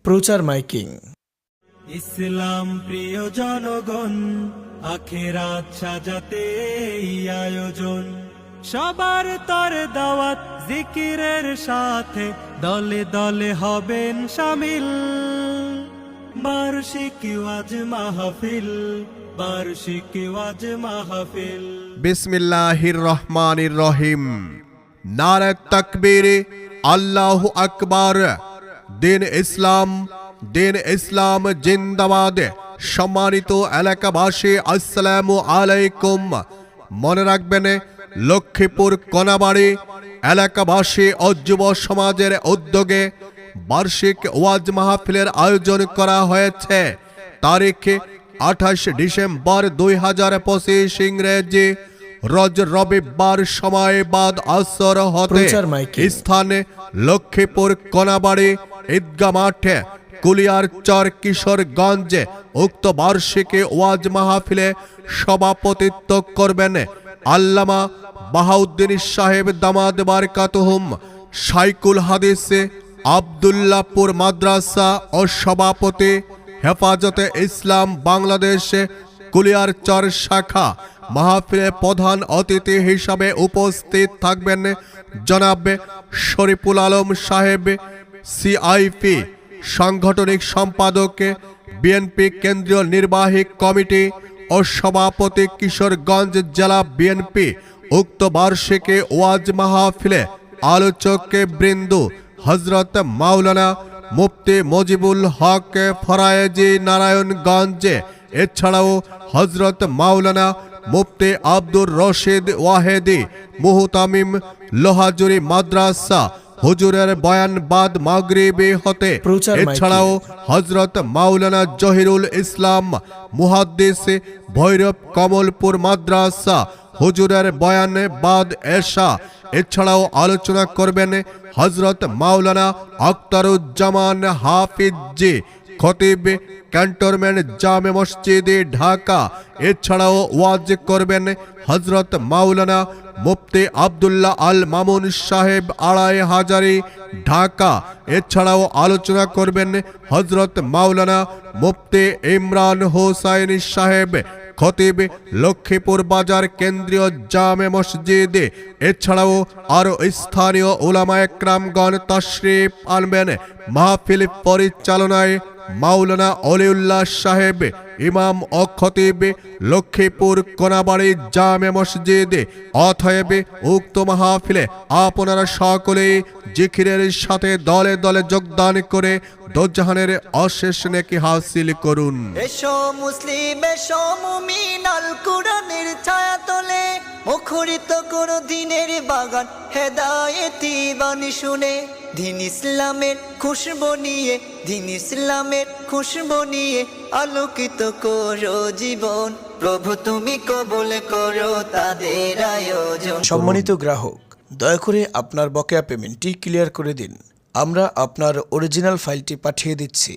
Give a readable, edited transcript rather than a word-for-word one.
প্রচার মাইকিং। ইসলাম প্রিয় জনগণ, আখিরাত সাজাতে এই আয়োজন। সবার তরে দাওয়াত জিকিরের সাথে, দলে দলে হবেন শামিল। বার্ষিক ওয়াজ মাহফিল, বার্ষিক ওয়াজ মাহফিল। বিসমিল্লাহির রহমানির রহিম। নারে তাকবীর, আল্লাহু আকবার। দিন ইসলাম জিন্দাবাদ। সম্মানিত এলাকাবাসী, আসসালামু আলাইকুম। মনে রাখবেন, লক্ষ্মীপুর কোনাবাড়ি এলাকাবাসী ও যুব সমাজের উদ্যোগে বার্ষিক ওয়াজ মাহফিলের আয়োজন করা হয়েছে। তারিখ 28 ডিসেম্বর 2025 ইংরেজি, রোজ রবিবার, সময় বাদ আসর হতে। স্থানে লক্ষ্মীপুর কোনাবাড়ি ঈদগাহ মাঠে, কুলিয়ারচর, কিশোরগঞ্জে। উক্ত বার্ষিক ওয়াজ মাহফিলে সভাপতিত্ব করবেন আল্লামা বাহাউদ্দিন সাহেব দামাদ বারকাতুহুম, শাইখুল হাদিস আব্দুল্লাহপুর মাদ্রাসা ও সভাপতি হেফাজতে ইসলাম বাংলাদেশ কুলিয়ারচর শাখা। মাহফিলে প্রধান অতিথি হিসাবে উপস্থিত থাকবেন জনাব শরীফুল আলম সাহেব, সিআইপি সাংগঠনিক সম্পাদক, বিএনপি কেন্দ্রীয় নির্বাহী কমিটি ও সভাপতি, কিশোরগঞ্জ জেলা বিএনপি। উক্ত বার্ষিকী ওয়াজ মাহফিলে আলোচক বৃন্দ হযরত মাওলানা মুফতি মুজিবুল হক ফরায়েজি নারায়ণগঞ্জ, এছাড়াও হযরত মাওলানা মুফতি আব্দুর রশিদ ওয়াহেদি মুহতামিম লোহাজুরি মাদ্রাসা হুজুরের বয়ান বাদ মাগরিবি হতে। এছাড়াও হযরত মাওলানা জহিরুল ইসলাম মুহাদ্দিস ভৈরব কমলপুর মাদ্রাসা হুজুরের বয়ান বাদ এশা। এছাড়াও আলোচনা করবেন হযরত মাওলানা আখতারুজ্জামান হাফিজি, খতিব, ক্যান্টনমেন্ট জামে মসজিদ ঢাকা। এছাড়াও ওয়াজ করবেন হযরত মাওলানা মুফতি আব্দুল্লাহ আল মামুন সাহেব, আড়াই হাজারি, ঢাকা। এছাড়াও আলোচনা করবেন হযরত মাওলানা মুফতি ইমরান হোসাইন সাহেব, খতিব, লক্ষ্মীপুর বাজার কেন্দ্রীয় জামে মসজিদ। এছাড়াও আরো স্থানীয় উলামায়ে কেরামগণ তাশরীফ আনবেন। মাহফিল পরিচালনায় মাওলানা অলিউল্লাহ সাহেব, ইমাম ও খতিব, লক্ষ্মীপুর কোনাবাড়ি জামে মসজিদ। অতএব উক্ত মাহফিলে আপনারা সকলেই জিকিরের সাথে দলে দলে যোগদান করে দোজাহানের অশেষ নেকি হাসিল করুন। এসো মুসলিম, এসো মুমিন, আল কুরআনের ছায়া তলে মুখরিত করো দিনের বাগান, হেদায়েতি বাণী শুনে। দিন ইসলামের খুশবু নিয়ে, দিন ইসলামের খুশবু নিয়ে আলোকিত করো জীবন। প্রভু তুমি কবুল করো তাদের আয়োজন। সম্মানিত গ্রাহক, দয়া করে আপনার বকেয়া পেমেন্টটি ক্লিয়ার করে দিন। আমরা আপনার অরিজিনাল ফাইলটি পাঠিয়ে দিচ্ছি।